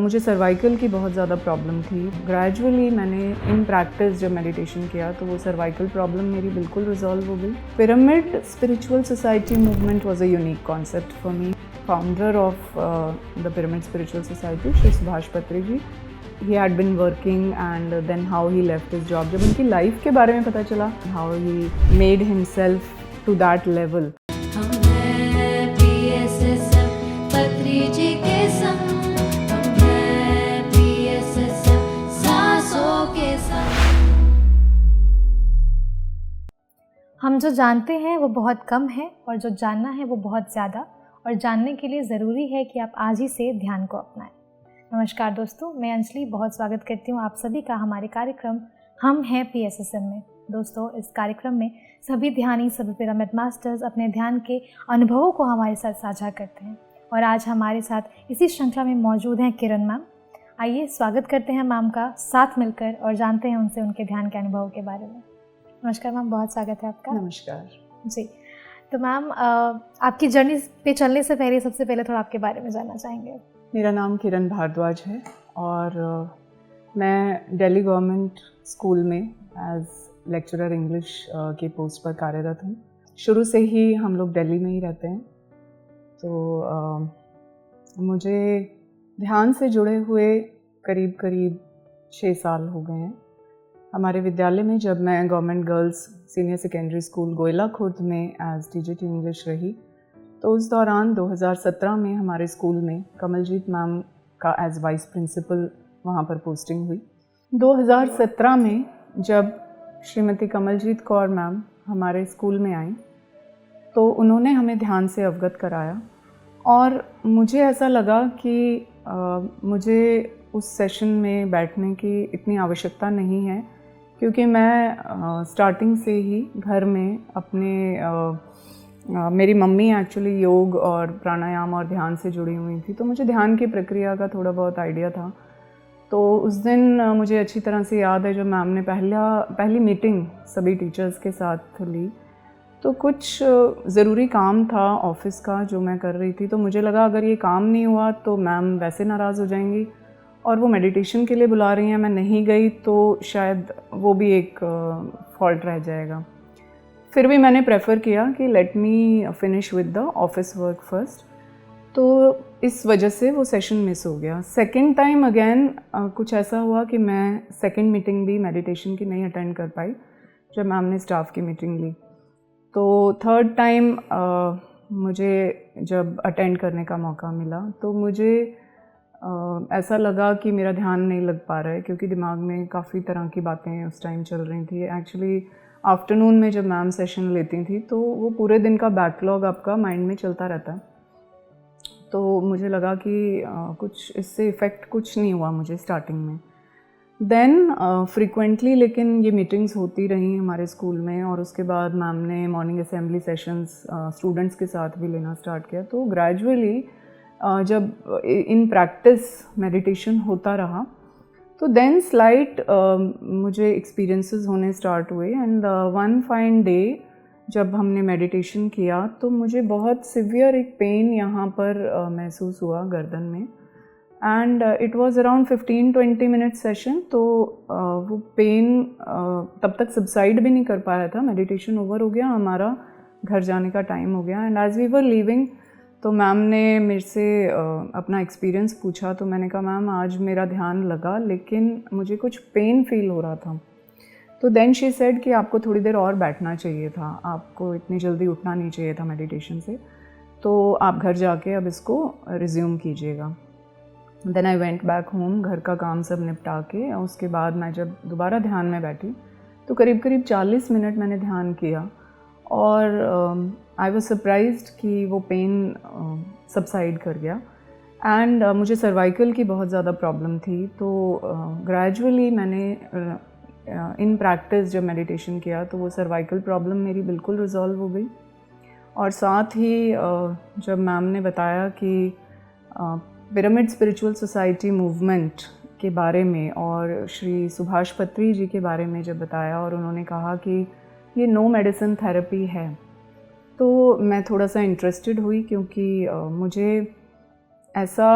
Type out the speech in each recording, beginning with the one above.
मुझे सर्वाइकल की बहुत ज़्यादा प्रॉब्लम थी। ग्रेजुअली मैंने इन प्रैक्टिस जब मेडिटेशन किया तो वो सर्वाइकल प्रॉब्लम मेरी बिल्कुल रिजॉल्व हो गई। Pyramid spiritual society movement was a unique concept for me. Founder of the pyramid spiritual society Shri Subhash पत्री जी, he had been working and then how he left his job। जब उनकी लाइफ के बारे में पता चला, how he made himself to that level। हम हैं PSSM पत्री जी के संग, हम हैं PSSM सांसों के संग। हम जो जानते हैं वो बहुत कम है और जो जानना है वो बहुत ज़्यादा, और जानने के लिए ज़रूरी है कि आप आज ही से ध्यान को अपनाएं। नमस्कार दोस्तों, मैं अंजलि बहुत स्वागत करती हूँ आप सभी का हमारे कार्यक्रम हम हैं PSSM में। दोस्तों, इस कार्यक्रम में सभी ध्यानी, सभी पिरामिड मास्टर्स अपने ध्यान के अनुभवों को हमारे साथ साझा करते हैं, और आज हमारे साथ इसी श्रृंखला में मौजूद हैं किरण मैम। आइए स्वागत करते हैं मैम का साथ मिलकर और जानते हैं उनसे उनके ध्यान के अनुभवों के बारे में। नमस्कार मैम, बहुत स्वागत है आपका। नमस्कार जी। तो मैम, आपकी जर्नी पे चलने से पहले सबसे पहले थोड़ा आपके बारे में जानना चाहेंगे। मेरा नाम किरण भारद्वाज है और मैं दिल्ली गवर्नमेंट स्कूल में एज लेक्चरर इंग्लिश के पोस्ट पर कार्यरत हूँ। शुरू से ही हम लोग दिल्ली में ही रहते हैं, तो मुझे ध्यान से जुड़े हुए करीब 6 साल हो गए हैं। हमारे विद्यालय में जब मैं government girls senior secondary school Goyla Khurd में एज टीजीटी इंग्लिश रही, तो उस दौरान 2017 में हमारे स्कूल में कमलजीत मैम का एज वाइस प्रिंसिपल वहाँ पर पोस्टिंग हुई। 2017 में जब श्रीमती कमलजीत कौर मैम हमारे स्कूल में आई तो उन्होंने हमें ध्यान से अवगत कराया, और मुझे ऐसा लगा कि मुझे उस सेशन में बैठने की इतनी आवश्यकता नहीं है, क्योंकि मैं स्टार्टिंग से ही घर में अपने मेरी मम्मी एक्चुअली योग और प्राणायाम और ध्यान से जुड़ी हुई थी, तो मुझे ध्यान की प्रक्रिया का थोड़ा बहुत आइडिया था। तो उस दिन मुझे अच्छी तरह से याद है, जब मैम ने पहली मीटिंग सभी टीचर्स के साथ ली, तो कुछ ज़रूरी काम था ऑफिस का जो मैं कर रही थी, तो मुझे लगा अगर ये काम नहीं हुआ तो मैम वैसे नाराज़ हो जाएंगी, और वो मेडिटेशन के लिए बुला रही हैं, मैं नहीं गई तो शायद वो भी एक फॉल्ट रह जाएगा। फिर भी मैंने प्रेफर किया कि let me finish with the office work first, तो इस वजह से वो सेशन मिस हो गया। सेकंड टाइम अगेन कुछ ऐसा हुआ कि मैं सेकंड मीटिंग भी मेडिटेशन की नहीं अटेंड कर पाई जब मैम ने स्टाफ की मीटिंग ली। तो थर्ड टाइम मुझे जब अटेंड करने का मौका मिला तो मुझे ऐसा लगा कि मेरा ध्यान नहीं लग पा रहा है, क्योंकि दिमाग में काफ़ी तरह की बातें उस टाइम चल रही थी। एक्चुअली आफ्टरनून में जब मैम सेशन लेती थी तो वो पूरे दिन का बैकलॉग आपका माइंड में चलता रहता है, तो मुझे लगा कि कुछ इससे इफ़ेक्ट कुछ नहीं हुआ मुझे स्टार्टिंग में। देन फ्रीक्वेंटली लेकिन ये मीटिंग्स होती रहीं हमारे स्कूल में, और उसके बाद मैम ने मॉर्निंग असेंबली सेशंस स्टूडेंट्स के साथ भी लेना स्टार्ट किया। तो ग्रेजुअली जब इन प्रैक्टिस मेडिटेशन होता रहा तो देन स्लाइट मुझे एक्सपीरियंसेस होने स्टार्ट हुए, एंड वन फाइन डे जब हमने मेडिटेशन किया तो मुझे बहुत सिवियर एक पेन यहाँ पर महसूस हुआ गर्दन में, and it was around 15-20 minute session. तो वो पेन तब तक सबसाइड भी नहीं कर पाया था। मेडिटेशन ओवर हो गया, हमारा घर जाने का टाइम हो गया, and as we were leaving तो मैम ने मेरे से अपना एक्सपीरियंस पूछा, तो मैंने कहा मैम आज मेरा ध्यान लगा लेकिन मुझे कुछ पेन फील हो रहा था। तो देन शी सेड कि आपको थोड़ी देर और बैठना चाहिए था, आपको इतनी जल्दी उठना नहीं चाहिए था मेडिटेशन से, तो आप घर जाके अब इसको रिज्यूम कीजिएगा। Then I went back home, घर का काम सब निपटा के, और उसके बाद मैं जब दोबारा ध्यान में बैठी तो करीब 40 मिनट मैंने ध्यान किया, और आई वॉज सरप्राइज्ड कि वो पेन सबसाइड कर गया। एंड मुझे सर्वाइकल की बहुत ज़्यादा प्रॉब्लम थी, तो ग्रेजुअली मैंने इन प्रैक्टिस जब मेडिटेशन किया तो वो सर्वाइकल प्रॉब्लम मेरी बिल्कुल रिजॉल्व हो गई। और साथ ही जब मैम ने बताया कि पिरामिड स्पिरिचुअल सोसाइटी मूवमेंट के बारे में और श्री सुभाष पत्री जी के बारे में जब बताया, और उन्होंने कहा कि ये नो मेडिसिन थेरेपी है, तो मैं थोड़ा सा इंटरेस्टेड हुई, क्योंकि मुझे ऐसा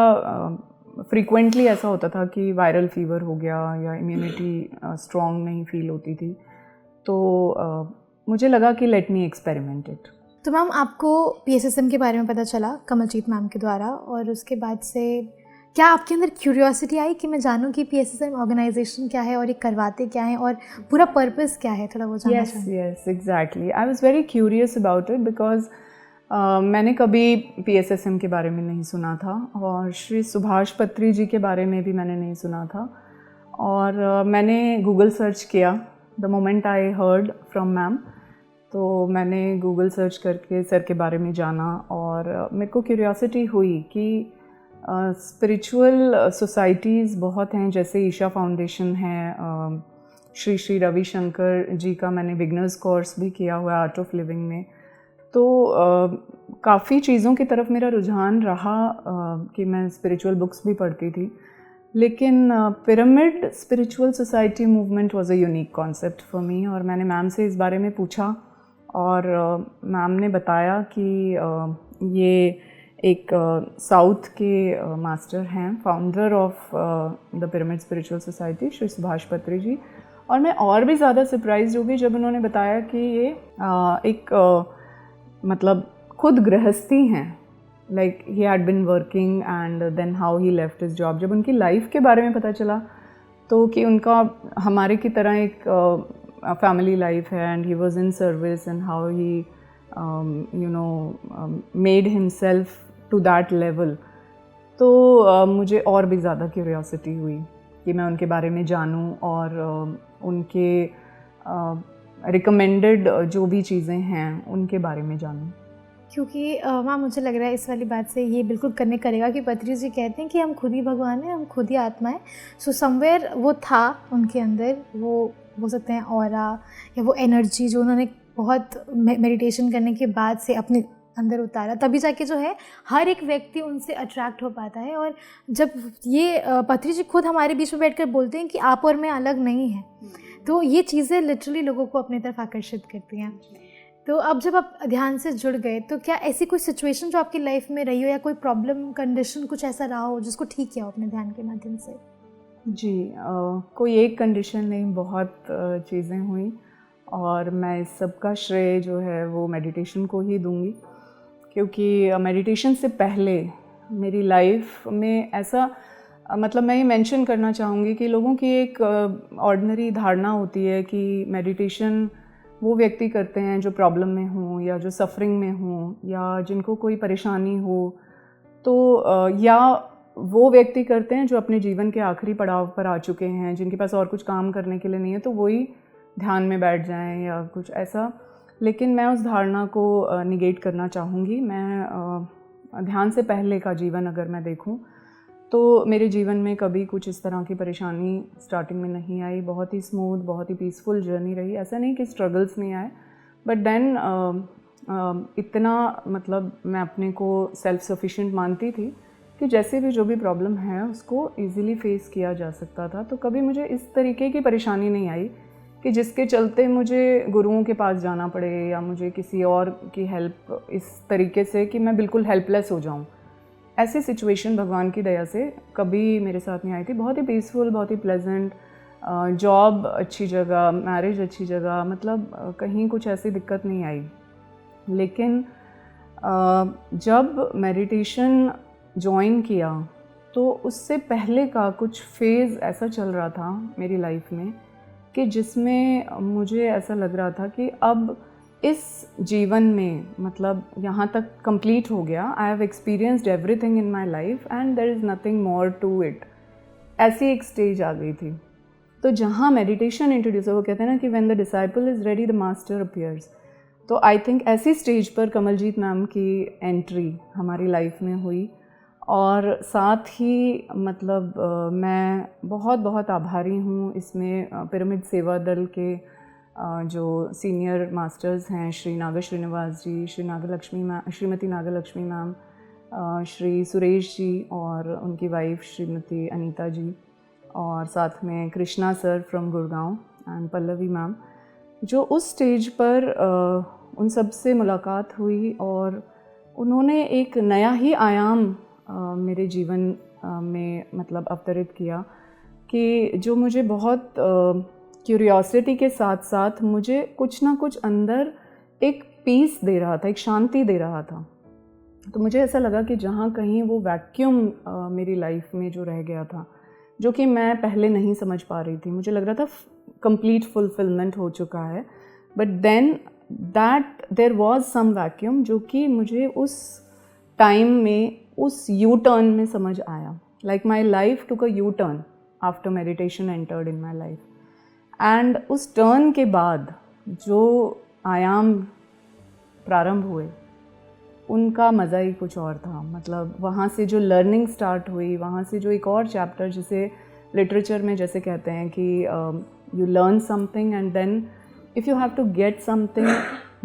फ्रीक्वेंटली ऐसा होता था कि वायरल फीवर हो गया या इम्यूनिटी स्ट्रॉन्ग नहीं फील होती थी, तो मुझे लगा कि लेट मी एक्सपेरिमेंट इट। तो मैम आपको PSSM के बारे में पता चला कमलजीत मैम के द्वारा, और उसके बाद से क्या आपके अंदर क्यूरियोसिटी आई कि मैं जानूं कि PSSM ऑर्गेनाइजेशन क्या है और ये करवाते क्या है और पूरा पर्पस क्या है, थोड़ा वो जानना चाहूँगी। Yes exactly, I was very curious about it because मैंने कभी PSSM के बारे में नहीं सुना था और श्री सुभाष पत्री जी के बारे में भी मैंने नहीं सुना था। और मैंने गूगल सर्च किया the moment I heard from ma'am, तो मैंने गूगल सर्च करके सर के बारे में जाना और मेरे को क्यूरियोसिटी हुई कि स्पिरिचुअल सोसाइटीज़ बहुत हैं, जैसे ईशा फाउंडेशन है, श्री श्री रविशंकर जी का मैंने बिगनर्स कोर्स भी किया हुआ है आर्ट ऑफ लिविंग में। तो काफ़ी चीज़ों की तरफ मेरा रुझान रहा कि मैं स्पिरिचुअल बुक्स भी पढ़ती थी, लेकिन pyramid spiritual society movement was a unique concept for me. और मैंने मैम से इस बारे में पूछा और मैम ने बताया कि ये एक साउथ के मास्टर हैं, founder of the pyramid spiritual society, Shri Subhash पत्री जी। और मैं और भी ज़्यादा सरप्राइज हो गई जब उन्होंने बताया कि ये एक मतलब खुद गृहस्थी हैं, like he had been working and then how he left his job. जब उनकी लाइफ के बारे में पता चला तो कि उनका हमारे की तरह एक फैमिली लाइफ है and he was in service and how he you know made himself to that level, तो मुझे और भी ज़्यादा क्यूरियोसिटी हुई कि मैं उनके बारे में जानूं और उनके रिकमेंडेड जो भी चीज़ें हैं उनके बारे में जानूं। क्योंकि मैम मुझे लग रहा है इस वाली बात से ये बिल्कुल कनेक्ट करेगा कि पत्री जी कहते हैं कि हम खुद ही भगवान हैं, हम खुद ही आत्मा हैं। सो समवेयर वो था उनके अंदर, वो हो सकते हैं ऑरा या वो एनर्जी जो उन्होंने बहुत मेडिटेशन करने के बाद से अपने अंदर उतारा, तभी जाके जो है हर एक व्यक्ति उनसे अट्रैक्ट हो पाता है। और जब ये पत्री जी खुद हमारे बीच में बैठकर बोलते हैं कि आप और मैं अलग नहीं हैं, तो ये चीज़ें लिटरली लोगों को अपनी तरफ आकर्षित करती हैं। तो अब जब आप ध्यान से जुड़ गए तो क्या ऐसी कोई सिचुएशन जो आपकी लाइफ में रही हो या कोई प्रॉब्लम कंडीशन कुछ ऐसा रहा हो जिसको ठीक किया हो अपने ध्यान के माध्यम से? जी, कोई एक कंडीशन नहीं, बहुत चीज़ें हुई और मैं इस सब का श्रेय जो है वो मेडिटेशन को ही दूंगी, क्योंकि मेडिटेशन से पहले मेरी लाइफ में ऐसा मतलब मैं ये मेंशन करना चाहूँगी कि लोगों की एक ऑर्डिनरी धारणा होती है कि मेडिटेशन वो व्यक्ति करते हैं जो प्रॉब्लम में हों या जो सफरिंग में हों या जिनको कोई परेशानी हो, तो या वो व्यक्ति करते हैं जो अपने जीवन के आखिरी पड़ाव पर आ चुके हैं, जिनके पास और कुछ काम करने के लिए नहीं है, तो वही ध्यान में बैठ जाएं या कुछ ऐसा। लेकिन मैं उस धारणा को निगेट करना चाहूँगी। मैं ध्यान से पहले का जीवन अगर मैं देखूँ तो मेरे जीवन में कभी कुछ इस तरह की परेशानी स्टार्टिंग में नहीं आई। बहुत ही स्मूथ, बहुत ही पीसफुल जर्नी रही। ऐसा नहीं कि स्ट्रगल्स नहीं आए, बट देन इतना मतलब मैं अपने को सेल्फ सफिशिएंट मानती थी कि जैसे भी जो भी प्रॉब्लम है उसको इजीली फेस किया जा सकता था। तो कभी मुझे इस तरीके की परेशानी नहीं आई कि जिसके चलते मुझे गुरुओं के पास जाना पड़े या मुझे किसी और की हेल्प इस तरीके से कि मैं बिल्कुल हेल्पलेस हो जाऊं। ऐसी सिचुएशन भगवान की दया से कभी मेरे साथ नहीं आई थी। बहुत ही पीसफुल, बहुत ही प्लेजेंट, जॉब अच्छी जगह, मैरिज अच्छी जगह, मतलब कहीं कुछ ऐसी दिक्कत नहीं आई। लेकिन जब मेडिटेशन ज्वाइन किया तो उससे पहले का कुछ फेज़ ऐसा चल रहा था मेरी लाइफ में कि जिसमें मुझे ऐसा लग रहा था कि अब इस जीवन में मतलब यहाँ तक कंप्लीट हो गया। I have experienced everything in my life and there is nothing more to it. ऐसी एक स्टेज आ गई थी। तो जहाँ मेडिटेशन इंट्रोड्यूस है, वो कहते हैं ना कि when the disciple is ready the master appears. तो आई थिंक ऐसी स्टेज पर कमलजीत मैम की एंट्री हमारी लाइफ में हुई। और साथ ही मतलब मैं बहुत बहुत आभारी हूँ इसमें पिरामिड सेवा दल के जो सीनियर मास्टर्स हैं, श्री नागर श्रीनिवास जी, श्रीमती नागलक्ष्मी मैम, श्री सुरेश जी और उनकी वाइफ श्रीमती अनीता जी, और साथ में Krishna sir from Gurgaon and Pallavi ma'am, जो उस स्टेज पर उन सब से मुलाकात हुई और उन्होंने एक नया ही आयाम मेरे जीवन में मतलब अवतरित किया कि जो मुझे बहुत क्यूरियोसिटी के साथ साथ मुझे कुछ ना कुछ अंदर एक पीस दे रहा था, एक शांति दे रहा था। तो मुझे ऐसा लगा कि जहाँ कहीं वो वैक्यूम मेरी लाइफ में जो रह गया था, जो कि मैं पहले नहीं समझ पा रही थी, मुझे लग रहा था कंप्लीट फुलफिलमेंट हो चुका है, but then that there was some vacuum जो कि मुझे उस टाइम में उस यू टर्न में समझ आया। Like my life took a U turn after meditation entered in my life, and उस टर्न के बाद जो आयाम प्रारंभ हुए उनका मज़ा ही कुछ और था। मतलब वहाँ से जो लर्निंग स्टार्ट हुई, वहाँ से जो एक और चैप्टर, जिसे लिटरेचर में जैसे कहते हैं कि you learn something and then if you have to get something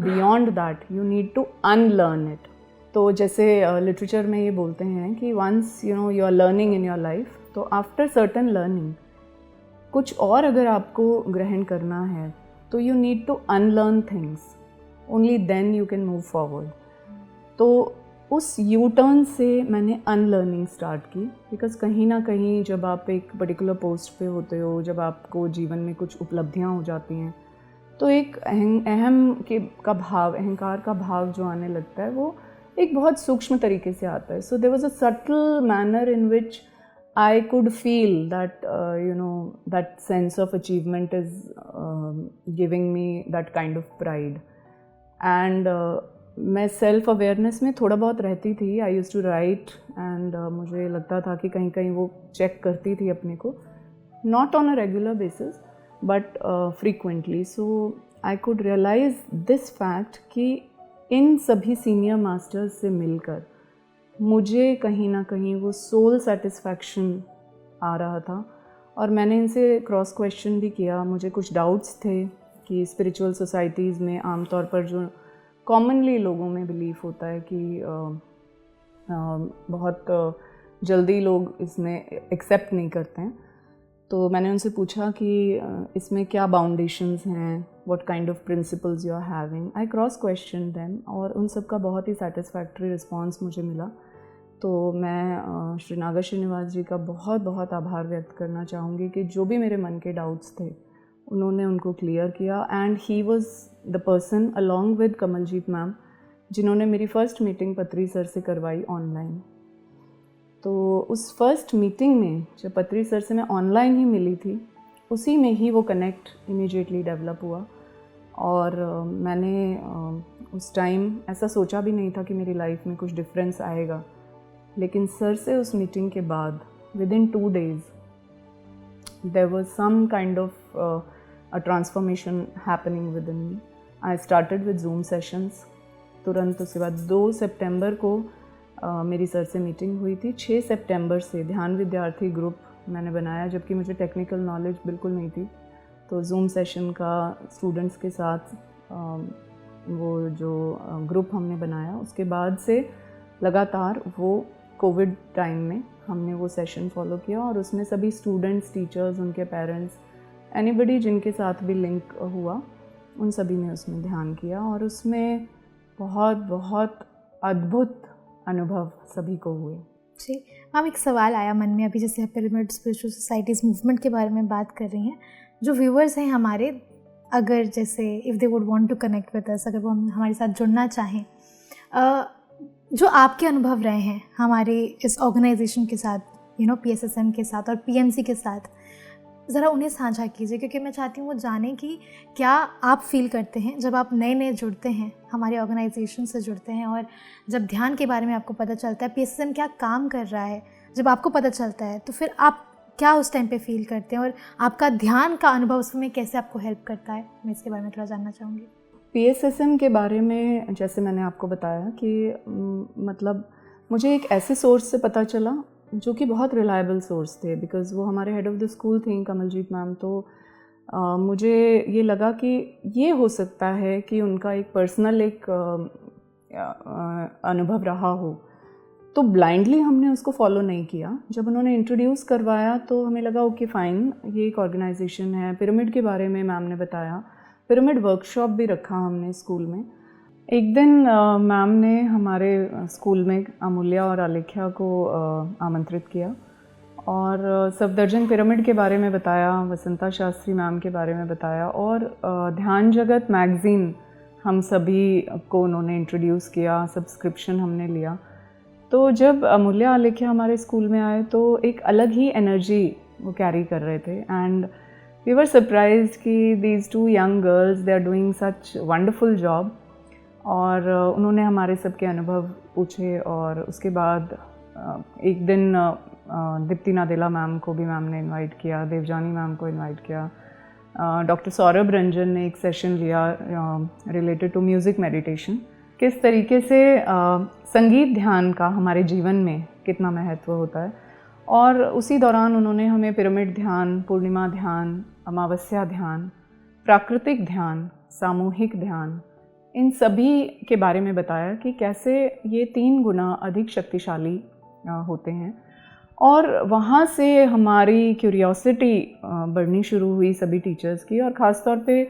beyond that you need to unlearn it. तो जैसे लिटरेचर में ये बोलते हैं कि once you are learning in your life, तो आफ्टर सर्टन लर्निंग कुछ और अगर आपको ग्रहण करना है तो you need to unlearn things, only then you can move forward. तो उस यू टर्न से मैंने अनलर्निंग स्टार्ट की, बिकॉज़ कहीं ना कहीं जब आप एक पर्टिकुलर पोस्ट पे होते हो, जब आपको जीवन में कुछ उपलब्धियां हो जाती हैं, तो एक अहंकार का भाव जो आने लगता है वो एक बहुत सूक्ष्म तरीके से आता है। So there was a subtle manner in which I could feel that that sense of achievement is giving me that kind of pride, and मैं सेल्फ अवेयरनेस में थोड़ा बहुत रहती थी। आई यूज़ टू राइट एंड मुझे लगता था कि कहीं कहीं वो चेक करती थी अपने को, not on a regular basis but frequently. So I could realise this fact कि इन सभी सीनियर मास्टर्स से मिलकर मुझे कहीं ना कहीं वो सोल सेटिस्फैक्शन आ रहा था। और मैंने इनसे क्रॉस क्वेश्चन भी किया। मुझे कुछ डाउट्स थे कि स्पिरिचुअल सोसाइटीज़ में आमतौर पर जो कॉमनली लोगों में बिलीफ होता है कि बहुत जल्दी लोग इसमें एक्सेप्ट नहीं करते हैं, तो मैंने उनसे पूछा कि इसमें क्या बाउंडेशंस हैं, what kind of principles you are having. I cross question them और उन सब का बहुत ही सेटिस्फैक्ट्री रिस्पांस मुझे मिला। तो मैं श्री नागा श्रीनिवास जी का बहुत बहुत आभार व्यक्त करना चाहूँगी कि जो भी मेरे मन के डाउट्स थे उन्होंने उनको क्लियर किया। And he was the person along with Kamaljeet ma'am जिन्होंने मेरी फ़र्स्ट मीटिंग पत्री सर से करवाई ऑनलाइन। तो उस फर्स्ट मीटिंग में जब पत्री सर से मैं ऑनलाइन ही मिली थी, उसी में ही वो कनेक्ट इमीडिएटली डेवलप हुआ। और मैंने उस टाइम ऐसा सोचा भी नहीं था कि मेरी लाइफ में कुछ डिफरेंस आएगा, लेकिन सर से उस मीटिंग के बाद within 2 days there was some kind of a transformation happening within me. I started with Zoom sessions. तुरंत उसके बाद 2 सितंबर को मेरी सर से मीटिंग हुई थी। 6 सितंबर से ध्यान विद्यार्थी ग्रुप मैंने बनाया, जबकि मुझे टेक्निकल नॉलेज बिल्कुल नहीं थी। तो जूम सेशन का स्टूडेंट्स के साथ वो जो ग्रुप हमने बनाया, उसके बाद से लगातार वो कोविड टाइम में हमने वो सेशन फॉलो किया। और उसमें सभी स्टूडेंट्स, टीचर्स, उनके पेरेंट्स, एनीबडी जिनके साथ भी लिंक हुआ, उन सभी ने उसमें ध्यान किया। और उसमें बहुत बहुत अद्भुत अनुभव सभी को हुए। जी मैम, एक सवाल आया मन में अभी, जैसे आप पिरामिड स्पिरिचुअल सोसाइटीज़ मूवमेंट के बारे में बात कर रही हैं। जो व्यूअर्स हैं हमारे, अगर जैसे if they would want to connect with us, अगर वो हमारे साथ जुड़ना चाहें, जो आपके अनुभव रहे हैं हमारे इस ऑर्गेनाइजेशन के साथ, PSSM के साथ और PMC के साथ, ज़रा उन्हें साझा कीजिए, क्योंकि मैं चाहती हूँ वो जाने कि क्या आप फील करते हैं जब आप नए नए जुड़ते हैं, हमारे ऑर्गेनाइजेशन से जुड़ते हैं, और जब ध्यान के बारे में आपको पता चलता है, PSSM क्या काम कर रहा है, जब आपको पता चलता है, तो फिर आप क्या उस टाइम पे फील करते हैं और आपका ध्यान का अनुभव उसमें कैसे आपको हेल्प करता है? मैं इसके बारे में थोड़ा जानना चाहूँगी। PSSM के बारे में जैसे मैंने आपको बताया कि मतलब मुझे एक ऐसे सोर्स से पता चला जो कि बहुत रिलायबल सोर्स थे, बिकॉज़ वो हमारे हेड ऑफ़ द स्कूल थी कमलजीत मैम। तो मुझे ये लगा कि ये हो सकता है कि उनका एक पर्सनल एक अनुभव रहा हो। तो ब्लाइंडली हमने उसको फॉलो नहीं किया। जब उन्होंने इंट्रोड्यूस करवाया तो हमें लगा ओके फ़ाइन, ये एक ऑर्गेनाइजेशन है। पिरामिड के बारे में मैम ने बताया, पिरामिड वर्कशॉप भी रखा हमने स्कूल में। एक दिन मैम ने हमारे स्कूल में अमूल्या और आलेख्या को आमंत्रित किया और सफदरजंग पिरामिड के बारे में बताया, वसंता शास्त्री मैम के बारे में बताया और ध्यान जगत मैगज़ीन हम सभी को उन्होंने इंट्रोड्यूस किया, सब्सक्रिप्शन हमने लिया। तो जब अमूल्या आलेख्या हमारे स्कूल में आए तो एक अलग ही एनर्जी वो कैरी कर रहे थे एंड वी वर सरप्राइज्ड कि these two young girls they are doing such wonderful job. और उन्होंने हमारे सबके अनुभव पूछे और उसके बाद एक दिन दीप्ति नादेला मैम को भी मैम ने इनवाइट किया, देवजानी मैम को इनवाइट किया, डॉक्टर सौरभ रंजन ने एक सेशन लिया रिलेटेड टू म्यूज़िक मेडिटेशन, किस तरीके से संगीत ध्यान का हमारे जीवन में कितना महत्व होता है। और उसी दौरान उन्होंने हमें पिरामिड ध्यान, पूर्णिमा ध्यान, अमावस्या ध्यान, प्राकृतिक ध्यान, सामूहिक ध्यान, इन सभी के बारे में बताया कि कैसे ये 3 गुना अधिक शक्तिशाली होते हैं। और वहाँ से हमारी क्यूरियोसिटी बढ़नी शुरू हुई सभी टीचर्स की। और ख़ास तौर पे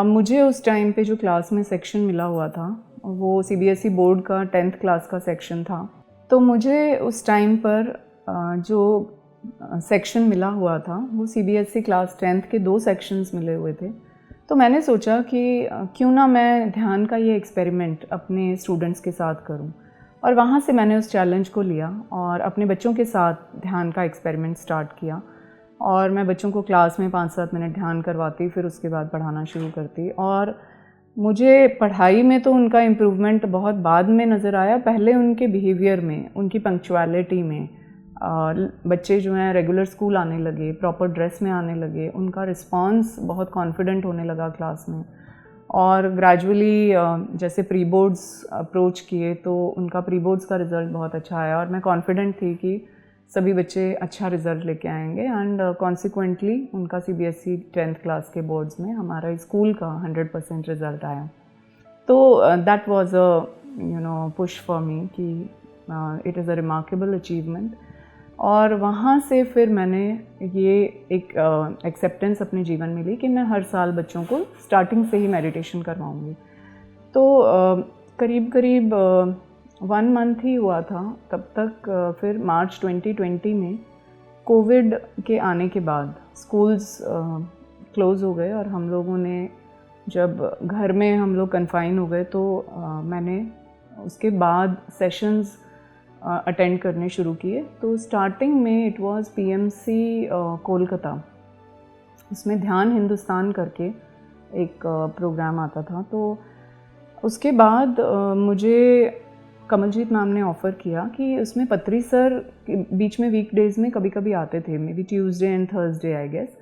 मुझे उस टाइम पे जो क्लास में सेक्शन मिला हुआ था वो सीबीएसई बोर्ड का 10th क्लास का सेक्शन था। तो मुझे उस टाइम पर जो सेक्शन मिला हुआ था वो सीबीएसई क्लास 10th के 2 सेक्शंस मिले हुए थे। तो मैंने सोचा कि क्यों ना मैं ध्यान का ये एक्सपेरिमेंट अपने स्टूडेंट्स के साथ करूं। और वहाँ से मैंने उस चैलेंज को लिया और अपने बच्चों के साथ ध्यान का एक्सपेरिमेंट स्टार्ट किया। और मैं बच्चों को क्लास में 5-7 मिनट ध्यान करवाती, फिर उसके बाद पढ़ाना शुरू करती। और मुझे पढ़ाई में तो उनका इम्प्रूवमेंट बहुत बाद में नज़र आया, पहले उनके बिहेवियर में, उनकी पंक्चुअलिटी में। बच्चे जो हैं रेगुलर स्कूल आने लगे, प्रॉपर ड्रेस में आने लगे, उनका रिस्पांस बहुत कॉन्फिडेंट होने लगा क्लास में। और ग्रेजुअली जैसे प्री बोर्ड्स अप्रोच किए तो उनका प्री बोर्ड्स का रिज़ल्ट बहुत अच्छा आया और मैं कॉन्फिडेंट थी कि सभी बच्चे अच्छा रिज़ल्ट लेके आएंगे एंड कॉन्सिक्वेंटली उनका सीबीएसई 10th क्लास के बोर्ड्स में हमारा स्कूल का 100% रिज़ल्ट आया। तो that was a push for me कि it is a remarkable achievement. और वहाँ से फिर मैंने ये एक एक्सेप्टेंस अपने जीवन में ली कि मैं हर साल बच्चों को स्टार्टिंग से ही मेडिटेशन करवाऊँगी। तो करीब 1 मंथ ही हुआ था तब तक। फिर मार्च 2020 में कोविड के आने के बाद स्कूल्स क्लोज़ हो गए और हम लोगों ने जब घर में हम लोग कन्फाइन हो गए तो मैंने उसके बाद सेशंस अटेंड करने शुरू किए। तो स्टार्टिंग में इट वाज पीएमसी कोलकाता, उसमें ध्यान हिंदुस्तान करके एक प्रोग्राम आता था। तो उसके बाद मुझे कमलजीत मैम ने ऑफ़र किया कि उसमें पत्री सर बीच में वीकडेज़ में कभी कभी आते थे, maybe Tuesday and Thursday I guess.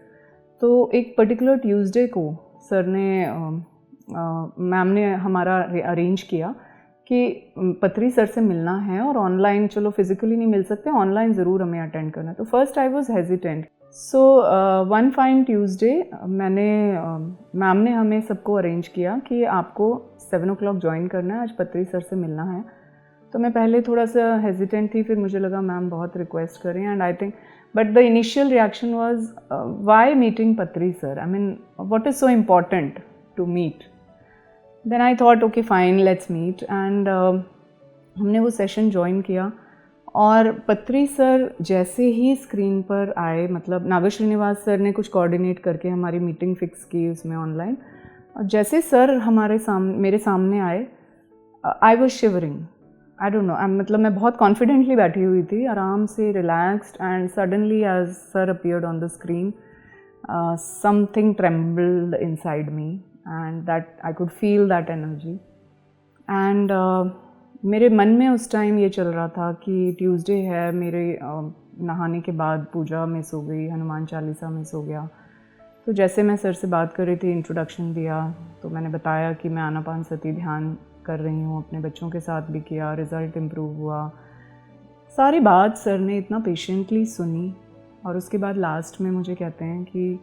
तो एक पर्टिकुलर ट्यूसडे को सर ने मैम ने हमारा अरेंज किया कि पत्री सर से मिलना है और ऑनलाइन, चलो फिज़िकली नहीं मिल सकते, ऑनलाइन ज़रूर हमें अटेंड करना है। तो first I was hesitant. So one fine Tuesday मैंने मैम ने हमें सबको अरेंज किया कि आपको 7 o'clock ज्वाइन करना है, आज पत्री सर से मिलना है। तो मैं पहले थोड़ा सा हेजिटेंट थी, फिर मुझे लगा मैम बहुत रिक्वेस्ट करें and I think but the initial reaction was why meeting पत्री sir, I mean what is so important to meet. Then I thought okay fine let's meet and हमने वो सेशन ज्वाइन किया। और पत्री sir जैसे ही screen पर आए, मतलब नागर श्रीनिवास सर ने कुछ कोऑर्डिनेट करके हमारी मीटिंग फिक्स की उसमें ऑनलाइन, और जैसे सर मेरे सामने आए I was shivering, I don't know, मतलब मैं बहुत कॉन्फिडेंटली बैठी हुई थी, आराम से relaxed, and suddenly as sir appeared on the screen something trembled inside me and that I could feel that energy and मेरे मन में उस टाइम ये चल रहा था कि ट्यूसडे है, मेरे नहाने के बाद पूजा मिस हो गई, हनुमान चालीसा मिस हो गया। तो जैसे मैं सर से बात कर रही थी, इंट्रोडक्शन दिया, तो मैंने बताया कि मैं आनापानसती ध्यान कर रही हूँ, अपने बच्चों के साथ भी किया, रिज़ल्ट इम्प्रूव हुआ। सारी बात सर ने इतना पेशेंटली सुनी और उसके बाद लास्ट में मुझे कहते हैं कि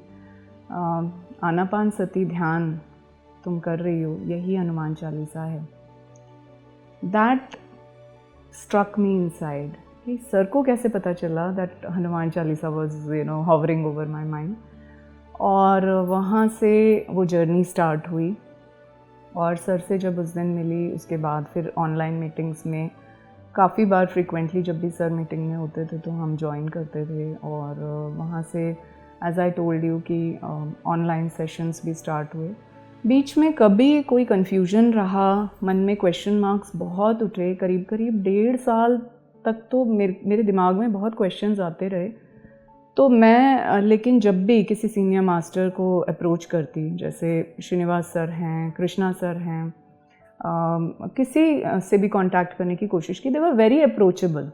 आनापानसती ध्यान तुम कर रही हो, यही हनुमान चालीसा है। दैट स्ट्रक मी इनसाइड कि सर को कैसे पता चला that Hanuman Chalisa was hovering over my mind. और वहाँ से वो जर्नी स्टार्ट हुई और सर से जब उस दिन मिली उसके बाद फिर ऑनलाइन मीटिंग्स में काफ़ी बार फ्रीक्वेंटली जब भी सर मीटिंग में होते थे तो हम ज्वाइन करते थे, और वहाँ से एज आई टोल्ड यू कि ऑनलाइन सेशंस भी स्टार्ट हुए। बीच में कभी कोई कन्फ्यूजन रहा, मन में क्वेश्चन मार्क्स बहुत उठे, करीब करीब 1.5 साल तक तो मेरे दिमाग में बहुत क्वेश्चंस आते रहे। तो मैं लेकिन जब भी किसी सीनियर मास्टर को अप्रोच करती, जैसे श्रीनिवास सर हैं, कृष्णा सर हैं, किसी से भी कांटेक्ट करने की कोशिश की, they were very approachable.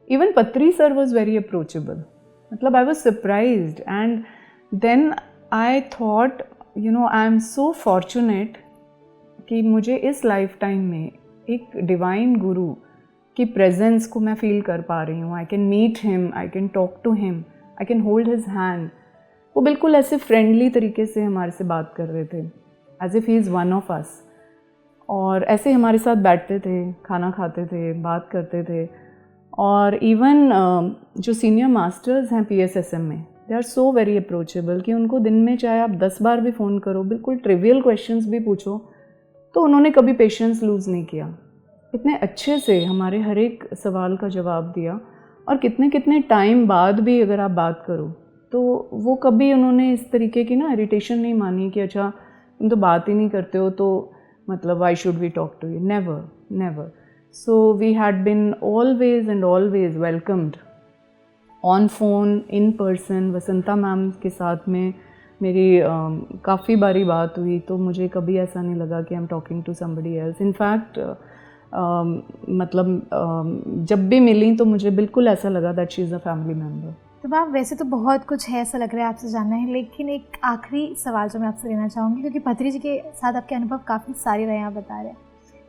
Even Patri sir was very approachable. मतलब I was surprised, and then I thought I am so fortunate कि मुझे इस लाइफ टाइम में एक डिवाइन गुरु की प्रेजेंस को मैं फील कर पा रही हूँ। I can meet him, I can talk to him, I can hold his hand. वो बिल्कुल ऐसे फ्रेंडली तरीके से हमारे से बात कर रहे थे, as if he is one of us, और ऐसे हमारे साथ बैठते थे, खाना खाते थे, बात करते थे। और इवन जो सीनियर मास्टर्स हैं PSSM में, they are so very approachable कि उनको दिन में चाहे आप 10 बार भी फ़ोन करो, बिल्कुल ट्रिवियल क्वेश्चंस भी पूछो, तो उन्होंने कभी पेशेंस लूज़ नहीं किया। इतने अच्छे से हमारे हर एक सवाल का जवाब दिया, और कितने कितने टाइम बाद भी अगर आप बात करो तो वो कभी उन्होंने इस तरीके की ना इरिटेशन नहीं मानी कि अच्छा तुम तो बात ही नहीं करते हो, तो मतलब why should we talk to you. Never never. So we had been always and always welcomed on phone, in person. Vasanta ma'am के साथ में मेरी काफ़ी बारी बात हुई, तो मुझे कभी ऐसा नहीं लगा कि I am talking to somebody else. In fact मतलब जब भी मिली तो मुझे बिल्कुल ऐसा लगा that she is a family member. तो मैम वैसे तो बहुत कुछ है, ऐसा लग रहा है आपसे जानना है, लेकिन एक आखिरी सवाल जो मैं आपसे लेना चाहूँगी, क्योंकि पत्री जी के साथ आपके अनुभव काफ़ी सारे रहे हैं, आप बता रहे हैं,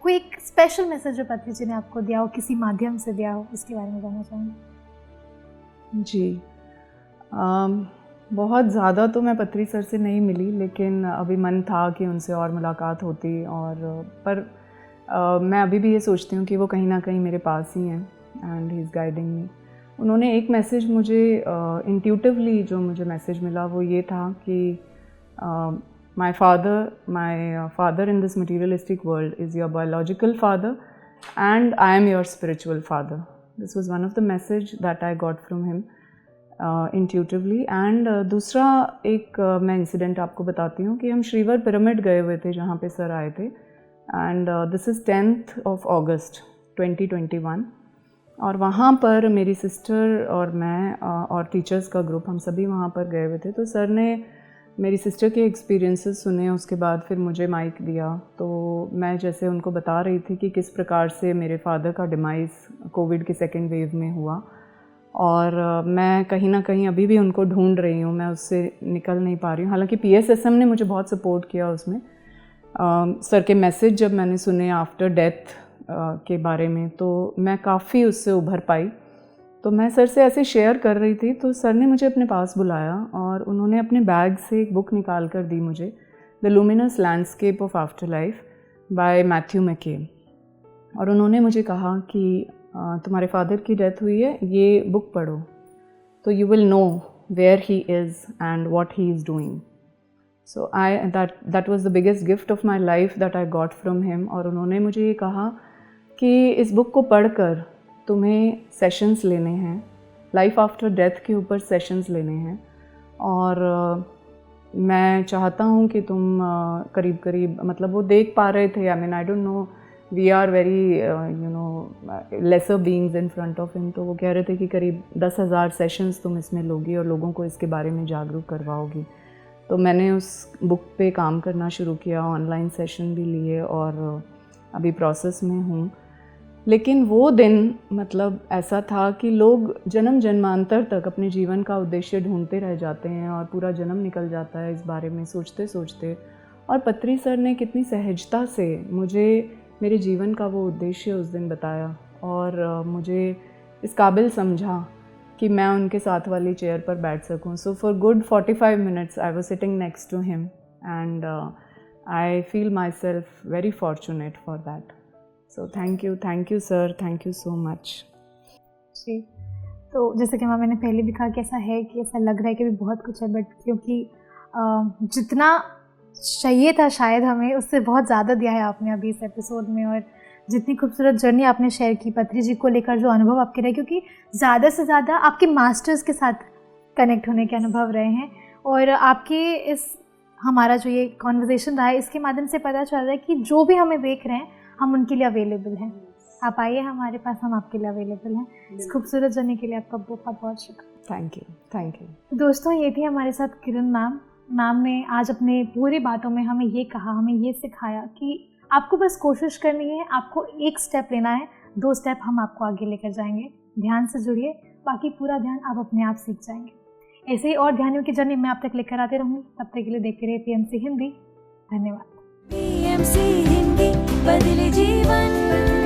कोई एक स्पेशल मैसेज जो पत्री जी ने आपको दिया हो, किसी माध्यम से दिया हो, उसके बारे में जानना चाहूँगी। जी, बहुत ज़्यादा तो मैं पत्री सर से नहीं मिली, लेकिन अभी मन था कि उनसे और मुलाकात होती, और पर मैं अभी भी ये सोचती हूँ कि वो कहीं ना कहीं मेरे पास ही हैं, एंड ही इज़ गाइडिंग मी। उन्होंने एक मैसेज मुझे इंट्यूटिवली जो मुझे मैसेज मिला वो ये था कि my father in this materialistic world is your biological father and I am your spiritual father. This was one of the message that I got from him intuitively. And दूसरा एक मैं इंसिडेंट आपको बताती हूँ कि हम श्रीवर पिरामिड गए हुए थे जहाँ पे सर आए थे, and this is 10th of August 2021, और वहाँ पर मेरी सिस्टर और मैं और टीचर्स का ग्रुप, हम सभी वहाँ पर गए हुए थे। तो सर ने मेरी सिस्टर के एक्सपीरियंसेस सुने, उसके बाद फिर मुझे माइक दिया। तो मैं जैसे उनको बता रही थी कि किस प्रकार से मेरे फादर का डिमाइस कोविड के सेकेंड वेव में हुआ, और मैं कहीं ना कहीं अभी भी उनको ढूंढ रही हूँ, मैं उससे निकल नहीं पा रही हूँ। हालांकि PSSM ने मुझे बहुत सपोर्ट किया उसमें। सर के मैसेज जब मैंने सुने आफ्टर डेथ के बारे में, तो मैं काफ़ी उससे उभर पाई। तो मैं सर से ऐसे शेयर कर रही थी, तो सर ने मुझे अपने पास बुलाया और उन्होंने अपने बैग से एक बुक निकाल कर दी मुझे, the luminous landscape of afterlife by Matthew McCann. और उन्होंने मुझे कहा कि तुम्हारे फादर की डेथ हुई है, ये बुक पढ़ो तो you will know where he is and what he is doing. So that was the biggest gift of my life that I got from him। और उन्होंने मुझे ये कहा कि इस बुक को पढ़कर तुम्हें सेशंस लेने हैं, लाइफ आफ्टर डेथ के ऊपर सेशंस लेने हैं, और मैं चाहता हूँ कि तुम करीब करीब, मतलब वो देख पा रहे थे, I mean I don't know, we are very lesser beings in front of him. तो वो कह रहे थे कि करीब 10,000 सेशंस तुम इसमें लोगी और लोगों को इसके बारे में जागरूक करवाओगी। तो मैंने उस बुक पे काम करना शुरू किया, ऑनलाइन सेशन भी लिए, और अभी प्रोसेस में हूँ। लेकिन वो दिन मतलब ऐसा था कि लोग जन्म जन्मांतर तक अपने जीवन का उद्देश्य ढूंढते रह जाते हैं, और पूरा जन्म निकल जाता है इस बारे में सोचते सोचते। और पत्री सर ने कितनी सहजता से मुझे मेरे जीवन का वो उद्देश्य उस दिन बताया, और मुझे इस काबिल समझा कि मैं उनके साथ वाली चेयर पर बैठ सकूं। So for good 45 minutes I was sitting next to him, and I feel myself very fortunate for that. So thank you sir, thank you so much. जी, तो जैसे कि मैंने पहले भी कहा कि ऐसा है कि ऐसा लग रहा है कि अभी बहुत कुछ है, बट क्योंकि जितना चाहिए था शायद हमें, उससे बहुत ज़्यादा दिया है आपने अभी इस एपिसोड में। और जितनी खूबसूरत जर्नी आपने शेयर की पत्री जी को लेकर, जो अनुभव आपके रहे, क्योंकि ज़्यादा से ज़्यादा आपके मास्टर्स के साथ कनेक्ट होने के अनुभव रहे हैं। और आपके इस हमारा जो ये कॉन्वर्जेसन रहा है, इसके माध्यम से पता चल रहा है कि जो भी हमें देख रहे हैं हम उनके लिए अवेलेबल हैं। आप आइए हमारे पास, हम आपके लिए अवेलेबल हैं। इस खूबसूरत जर्नी के लिए आपका बहुत बहुत शुक्रिया। Thank you. दोस्तों, ये थी हमारे साथ किरण मैम। मैम ने आज अपने पूरी बातों में हमें ये कहा, हमें ये सिखाया कि आपको बस कोशिश करनी है, आपको एक स्टेप लेना है, 2 स्टेप हम आपको आगे लेकर जाएंगे। ध्यान से जुड़िए, बाकी पूरा ध्यान आप अपने आप सीख जाएंगे। ऐसे ही और ध्यानियों की जर्नी मैं आप तक लेकर आते रहूँगी। तब तक के लिए देखते रहिए PMC हिंदी। धन्यवाद। PMC हिंदी, बदले जीवन।